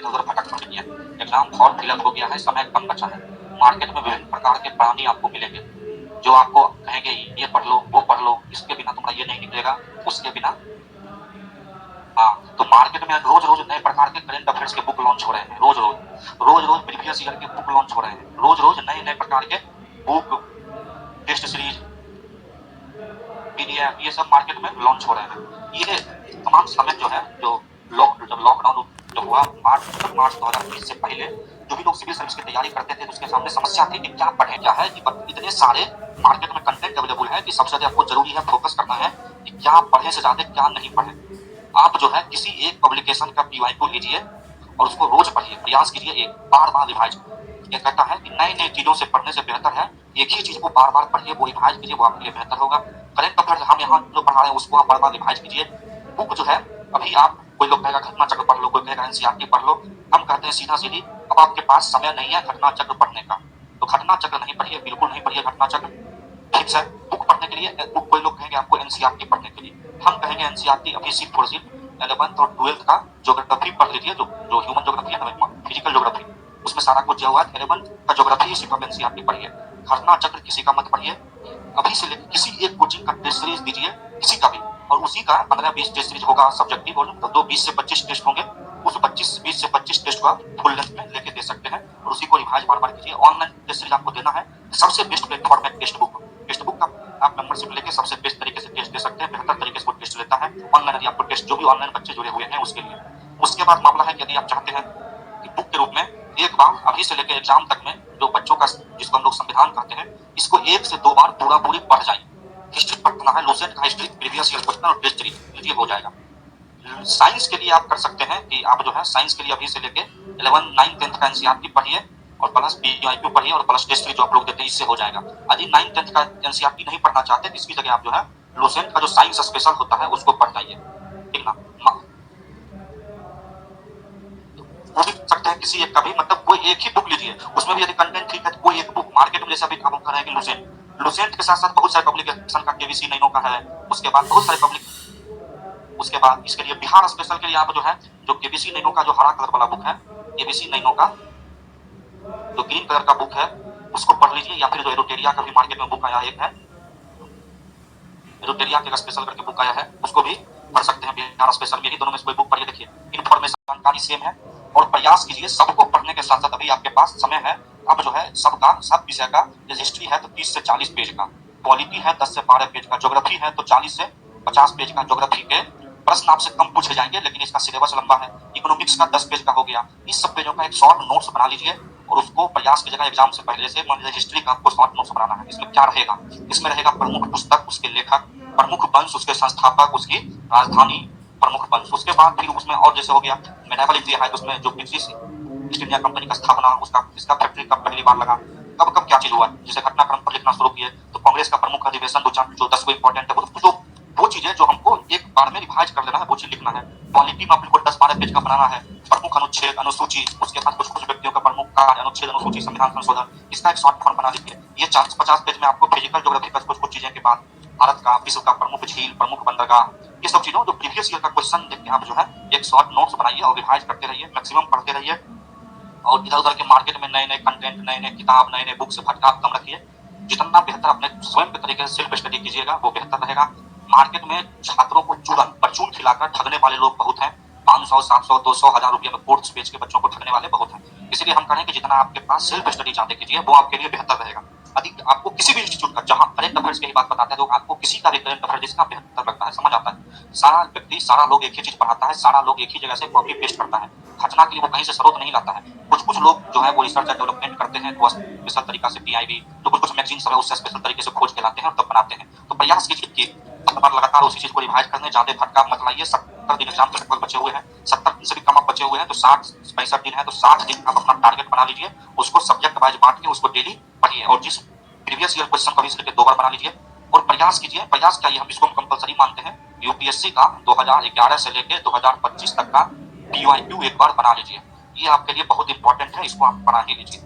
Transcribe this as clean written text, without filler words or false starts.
इधर उधर भटक मत गया। एग्जाम फॉर्म फिलअप हो गया है, समय कम बचा है। मार्केट में विभिन्न प्रकार के प्राणी आपको मिलेंगे जो आपको कहेंगे ये पढ़ लो, वो पढ़ लो, इसके बिना तुम्हारा ये नहीं निकलेगा, उसके बिना। हाँ, तो मार्केट में रोज रोज नए प्रकार के करंट अफेयर्स के बुक लॉन्च हो रहे हैं, रोज रोज प्रीवियस ईयर के बुक लॉन्च हो रहे हैं, रोज रोज नए नए प्रकार के बुक, टेस्ट सीरीज, पीडीएफ, ये सब मार्केट में लॉन्च हो रहे हैं। ये तमाम समय जो है, जब लॉकडाउन जब हुआ मार्च 2020 से पहले जो भी लोग सिविल सर्विस की तैयारी करते थे तो उसके सामने समस्या थी कि क्या पढ़ें। क्या है कि इतने सारे मार्केट में कंटेंट अवेलेबल है कि सबसे ज्यादा आपको जरूरी है फोकस करना है कि क्या पढ़े से ज्यादा क्या नहीं पढ़े। आप जो है किसी एक पब्लिकेशन का पीवाईक्यू लीजिए और उसको रोज पढ़िए, प्रयास कीजिए, एक बार बार रिवाइज। ये कहता है कि नई नई चीजों से पढ़ने से बेहतर है एक ही चीज को बार बार पढ़िए, वो रिवाइज कीजिए, वो आपके लिए बेहतर होगा। करंट अफेयर हम यहाँ जो पढ़ा रहे हैं उसको आप बार बार रिवाइज कीजिए। बुक जो है अभी आप, कोई लोग कहेगा घटना चक्र पढ़ लो, कोई कहेगा एनसीईआरटी पढ़ लो। हम कहते हैं सीधा सीधी, अब आपके पास समय नहीं है घटना चक्र पढ़ने का, तो घटना चक्र नहीं पढ़िए, बिल्कुल नहीं पढ़िए घटना चक्र। ठीक है, बुक पढ़ने के लिए बुक, कोई लोग कहेंगे आपको एनसीईआरटी पढ़ने के लिए, हम कहेंगे एनसीईआरटी अभी सिर्फ और सिर्फ 11th और 12th का ज्योग्राफी पढ़ लीजिए, जो ह्यूमन ज्योग्राफी है ना, फिजिकल ज्योग्राफी, उसमें सारा कुछ दिया हुआ है। 11th का ज्योग्राफी सिर्फ आप एनसीईआरटी पढ़िए, घटना चक्र किसी का मत पढ़िए। अभी से लेकर किसी एक कोचिंग का टेस्ट सीरीज दीजिए, किसी का भी, और उसी का 15-20 टेस्ट सीरीज होगा सब्जेक्टिव, और तो 20 से 25 टेस्ट होंगे, उस 20 से 25 टेस्ट को आप फुल लेंथ में लेके दे सकते हैं और उसी को रिवाइज बार बार कीजिए। ऑनलाइन टेस्ट सीरीज आपको देना है, सबसे बेस्ट प्लेटफॉर्म है टेस्ट बुक। टेस्ट बुक का आप मेंबरशिप लेके सबसे बेस्ट तरीके से टेस्ट दे सकते हैं, बेहतर तरीके से वो टेस्ट लेता है ऑनलाइन, यदि आपको टेस्ट जो भी ऑनलाइन बच्चे जुड़े हुए हैं उसके लिए। उसके बाद मामला है कि यदि आप चाहते हैं कि बुक के रूप में एक बार अभी से लेकर एग्जाम तक में जो बच्चों का, जिसको हम लोग संविधान कहते हैं, इसको 1 से 2 बार पूरी पढ़ जाए। हिस्ट्री पढ़ना है, लूसेंट का हिस्ट्री प्रीवियस ईयर क्वेश्चन और टेस्ट सीरीज लीजिए, हो जाएगा। साइंस के लिए आप कर सकते हैं कि आप जो है साइंस के लिए अभी से लेके 11, 9, 10 का एनसीईआरटी पढ़िए और प्लस पीवाईक्यू पढ़िए और प्लस टेस्ट सीरीज जो आप लोग देते हैं, इससे हो जाएगा। यदि 9, 10 का एनसीईआरटी नहीं पढ़ना चाहते तो इसकी जगह आप जो है लूसेंट का जो साइंस स्पेशल होता है उसको पढ़ जाइए, ठीक ना। वो भी सकते हैं किसी एक का भी, मतलब कोई एक ही बुक लीजिए, उसमें भी यदि कंटेंट ठीक है तो कोई एक बुक। मार्केट में जैसे अभी हम कर रहे हैं कि लूसेंट के साथ साथ बहुत सारे पब्लिकेशन का केवीसी नैनो का है, उसके बाद बहुत सारे पब्लिक, उसके बाद इसके लिए बिहार स्पेशल के लिए आप जो है जो केबीसी नैनो का जो हरा कलर वाला बुक है, केबीसी नैनो का जो ग्रीन कलर का बुक है उसको पढ़ लीजिए, या फिर जो एरोटेरिया का भी मार्केट में बुक आया एक है, एरोटेरिया के स्पेशल करके बुक आया है, उसको भी पढ़ सकते हैं बिहार स्पेशल में। ही दोनों में से कोई बुक पढ़िए, देखिए इन्फॉर्मेशन जानकारी सेम है। और प्रयास कीजिए सबको पढ़ने के साथ साथ, अभी आपके पास समय है, अब जो है सबका सब विषय का, हिस्ट्री है तो 30 से 40 पेज का, पॉलिटी है 10 से 12 पेज का, ज्योग्राफी है तो 40 से 50 पेज का। ज्योग्राफी के प्रश्न आपसे कम पूछे जाएंगे लेकिन इसका सिलेबस लंबा है। इकोनॉमिक्स का 10 पेज का हो गया, इस सब पेजों का एक शॉर्ट नोट्स बना लीजिए और उसको प्रयास कीजिएगा एग्जाम से पहले से। मान लीजिए हिस्ट्री का आपको शॉर्ट नोट्स बनाना है, इसमें क्या रहेगा, इसमें रहेगा प्रमुख पुस्तक, उसके लेखक, प्रमुख वंश, उसके संस्थापक, उसकी राजधानी, प्रमुख वंश। उसके बाद फिर उसमें और जैसे हो गया मेडावल इंडिया है तो उसमें जो ब्रिटिश ईस्ट इंडिया कंपनी का स्थापना, उसका इसका फैक्ट्री कब पहली बार लगा, कब कब क्या चीज हुआ, जैसे घटनाक्रम पर लिखना शुरू किए तो कांग्रेस का प्रमुख अधिवेशन जो 10 इंपॉर्टेंट है, वो चीजें जो हमको एक बार में रिवाइज कर लेना है, वो चीज लिखना है। पॉलिटी में आपको 10-12 पेज का बनाना है, प्रमुख अनुच्छेद, अनुसूची, उसके बाद कुछ कुछ व्यक्तियों का प्रमुख कार्य, अनुच्छेद, अनुसूची, संविधान संशोधन, इसका एक शॉर्ट फॉर्म बना लीजिए। ये 40-50 पेज में आपको फिजिकल ज्योग्राफी का कुछ कुछ चीजें के बाद भारत का, विश्व का प्रमुख झील, प्रमुख बंदरगाह, ये सब चीजों जो प्रीवियस ईयर का क्वेश्चन देख के आप जो है एक शॉर्ट नोट्स बनाइए और रिवाइज करते रहिए, मैक्सिमम पढ़ते रहिए। और इधर उधर के मार्केट में नए नए कंटेंट, नए नए किताब, नए नए बुक से भटकाव कम रखिए। जितना बेहतर अपने स्वयं के तरीके से सेल्फ स्टडी कीजिएगा वो बेहतर रहेगा। मार्केट में छात्रों को परचून खिलाकर ठगने वाले लोग बहुत हैं, 500, 700, 200, 1000 रुपये में कोर्स बेच के बच्चों को ठगने वाले बहुत हैं। इसलिए हम कहें कि जितना आपके पास सेल्फ स्टडी ज्यादा कीजिए वो आपके लिए बेहतर रहेगा। यदि आपको किसी भी इंस्टीट्यूट का, जहां करंट अफेयर्स की बात बताते हैं तो आपको किसी का भी करंट अफेयर जिसका बेहतर लगता है, समझ आता है, सारा व्यक्ति, सारा लोग एक ही चीज पढ़ाता है, सारा लोग एक ही जगह से कॉपी पेस्ट करता है, घटना के लिए वो कहीं से स्रोत नहीं लाता है। कुछ कुछ लोग जो है वो रिसर्च एंड डेवलपमेंट करते हैं, वो स्पेशल तरीका से पीआईबी, तो कुछ कुछ मैगजीन सब है उससे स्पेशल तरीके से खोज के लाते हैं और तब बनाते हैं। तो प्रयास कीजिए कि बार लगातार उसी चीज को रिवाइज करने, ज्यादा भटकाव मत लाइए। 70 दिन एग्जाम के लगभग बचे हुए हैं, 70 दिन से भी कम आप बचे हुए हैं, तो 60-65 दिन है तो 60 दिन आप अपना टारगेट बना लीजिए, उसको सब्जेक्ट वाइज बांट के उसको डेली पढ़िए और जिस प्रीवियस ईयर क्वेश्चन को भी सिर्फ 2 बार बना लीजिए। और प्रयास कीजिए, प्रयास क्या, हम इसको कंपलसरी मानते हैं, यूपीएससी का 2011 से लेकर 2025 तक का पीवाईक्यू एक बार बना लीजिए, ये आपके लिए बहुत इंपॉर्टेंट है, इसको आप बना ही लीजिए।